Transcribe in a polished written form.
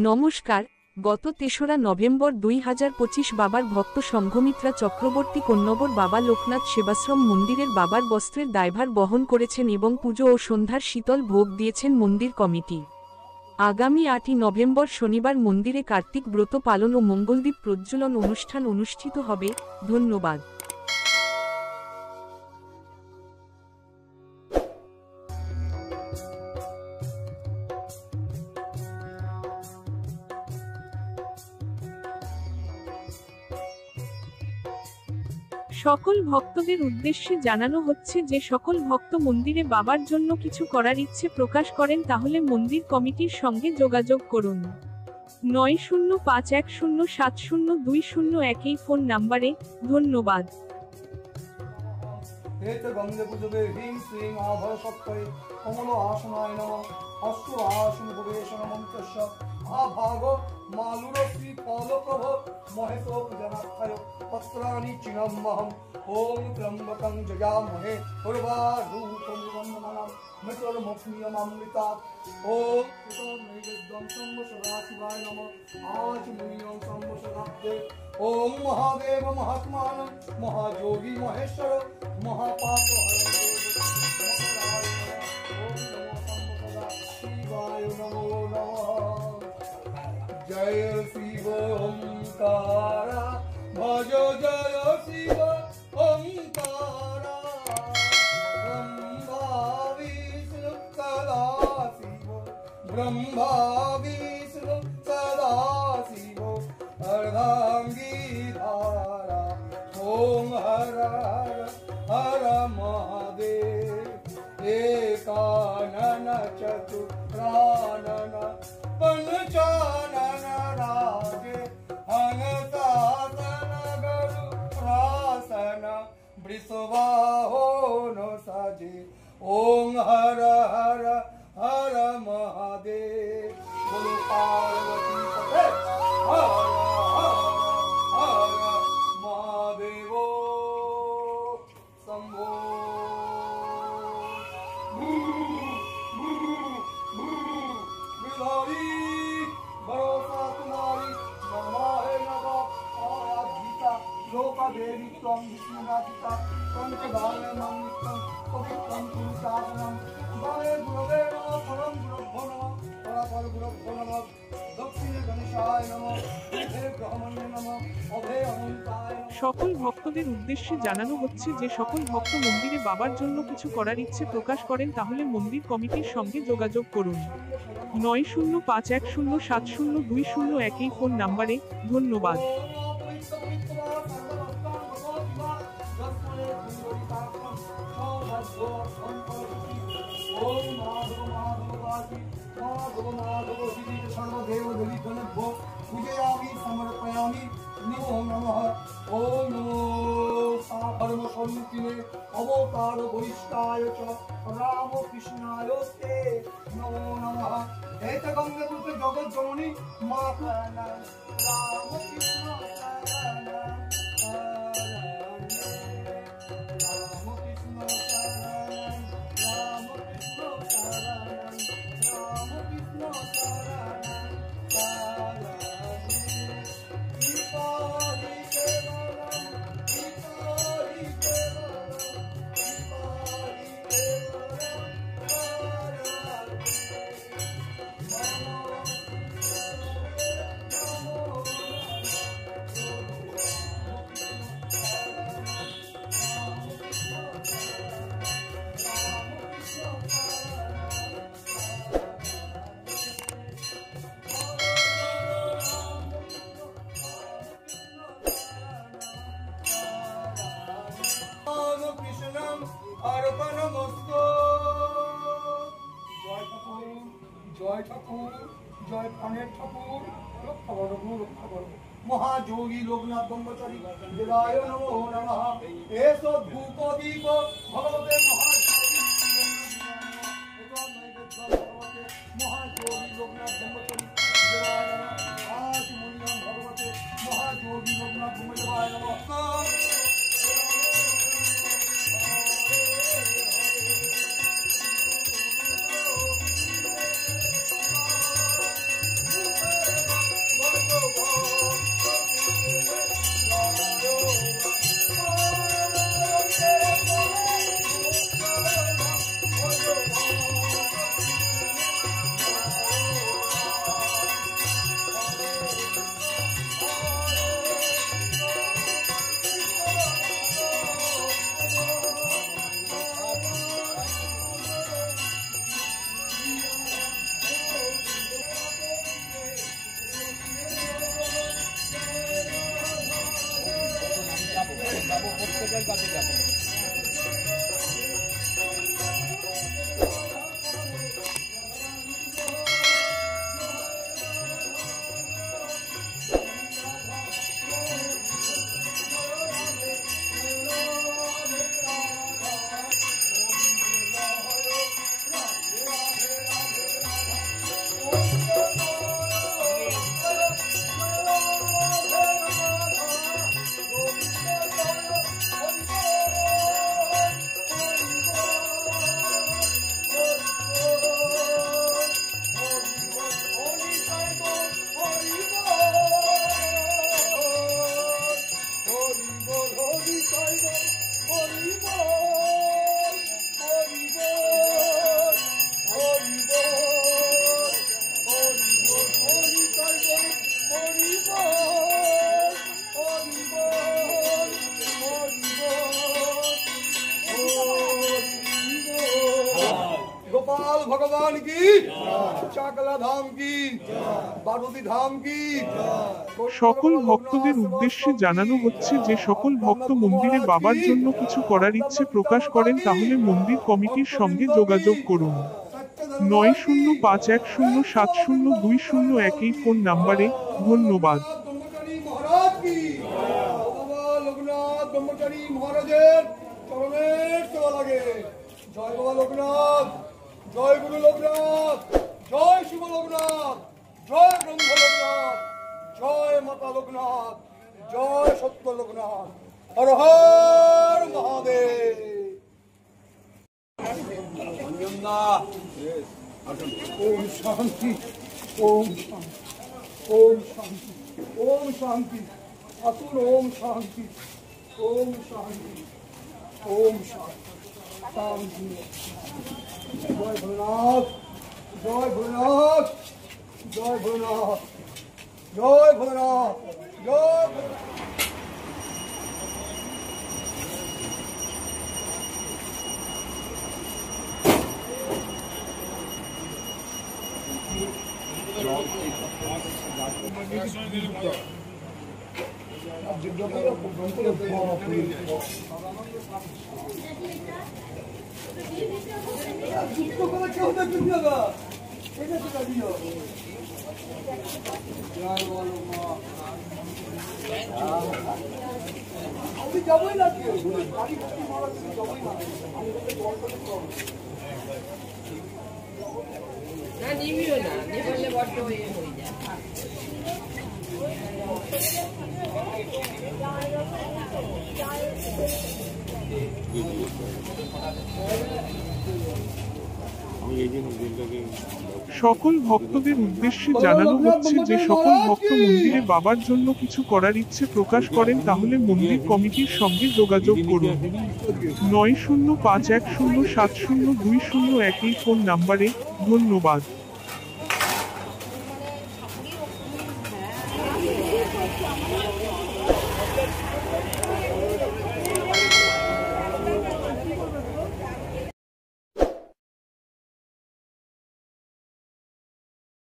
নমস্কার। গত ৩রা নভেম্বর ২০২৫ বাবার ভক্ত সংঘমিত্রা চক্রবর্তী কন্যবর বাবা লোকনাথ সেবাশ্রম মন্দিরের বাবার বস্ত্রের দায়ভার বহন করেছেন এবং পুজো ও সন্ধ্যার শীতল ভোগ দিয়েছেন মন্দির কমিটি। আগামী ৮ই নভেম্বর শনিবার মন্দিরে কার্তিক ব্রত পালন ও মঙ্গলদ্বীপ প্রজ্বলন অনুষ্ঠান অনুষ্ঠিত হবে। ধন্যবাদ। সকল ভক্তদের উদ্দেশ্যে জানানো হচ্ছে যে সকল ভক্ত মন্দিরে বাবার জন্য কিছু করার ইচ্ছে প্রকাশ করেন তাহলে মন্দির কমিটির সঙ্গে যোগাযোগ করুন। 9051070201 এই ফোন নাম্বারে। ধন্যবাদ। आभागो मालुरो श्री पौलप्रभ महेशोपजनाथाय पत्राणि चिनम्महम् ओम त्र्यंबकं जयामहे उर्वारुकं वन्दनानां मृत्युर्मुक्तिममृतात् ओम नैवेद्यं सर्वसदाशिवाय नमः आचमनीयं सर्वसदाब्दे ओम महादेव महात्मानं महायोगी महेश्वर महापापहरं नमो नमः। जय शिव ओंकारा भज जय शिव ओंकारा ब्रह्मा विष्णु सदा शिव ब्रह्मा विष्णु सदा शिव अर्धांगी धारा ओम हर हर हर महादेव एकानन चतुरानन पंचानन राजे हंसासन गरु प्रासन वृषवाहो नो साजे ओम हर हर हर महादेव बोलो पार्वती पते हर हर हर महादेवो शंभो भरोसा तुम्हारी नमाहे नमः आराधिता लोका देवी त्वं विष्णुनाथिता पंचदानमं नित्यं पवित्रं पुरुषासनं वाये गुरवे नमः परम गुरुभ्यो नमः परापर गुरुभ्यो नमः दक्षिणे गणेशाय नमः हे ब्रह्मण्य नमः अभे अनंताय। সকল ভক্তদের উদ্দেশ্যে জানানো হচ্ছে যে সকল ভক্ত মন্দিরে বাবার জন্য কিছু করার ইচ্ছে প্রকাশ করেন তাহলে মন্দির কমিটির সঙ্গে যোগাযোগ করুন। 9051070201 এই ফোন নাম্বারে। ধন্যবাদ। पूजयामि समर्पयामि नमो नमः ओम नमो धर्म स्वरूपिणे अवतार वरिष्ठाय च राम कृष्णाय ते नमो नमः। एत गंगे पुत्र जगत जननी माता राम कृष्ण जय ठाकुर जय प्राणेर ठाकुर रक्षा करो महायोगी लोकनाथ ब्रह्मचारी देवाय नमो नमः। एसो धूप दीप भगवते महायोगी लोकनाथ ब्रह्मचारी देवाय नमः। आज मुनियम भगवते महायोगी लोकनाथ ब्रह्मचारी नमः। गोपाल भगवान की चाकला धाम की बारूदी धाम की সকল ভক্তদের উদ্দেশ্যে জানানো হচ্ছে যে সকল ভক্ত মন্দিরে বাবার জন্য কিছু করার ইচ্ছে প্রকাশ করেন তাহলে মন্দির কমিটির সঙ্গে যোগাযোগ করুন 9051070201 এই ফোন নাম্বারে। ধন্যবাদ। ব্রহ্মচারী মহারাজ কি বাবা লোকনাথ ব্রহ্মচারী মহারাজের চরণের সেবা লাগে। জয় বাবা লোকনাথ, জয় গুরু লোকনাথ, জয় শিব লোকনাথ, জয় ব্রহ্ম লোকনাথ, জয় মাতা লোকনাথ, জয় সত্য লোকনাথ, হর হর মহাদেব। ओम शांति, ओम शांति, ओम शांति, ओम शांति, अतुल ओम शांति, ओम शांति, ओम शांति, शांति। जय भोलेनाथ, जय भोलेनाथ, जय भोलेनाथ, जय भोलेनाथ, जय भोलेनाथ। যাবই লাগবে গাড়ি যাবই না না নিবিও না নিবলে বড্ড হয়ে যায়। সকল ভক্তদের উদ্দেশ্যে জানানো হচ্ছে যে সকল ভক্ত মন্দিরে বাবার জন্য কিছু করার ইচ্ছে প্রকাশ করেন তাহলে মন্দির কমিটির সঙ্গে যোগাযোগ করুন 9051070201 এই ফোন নাম্বারে। ধন্যবাদ।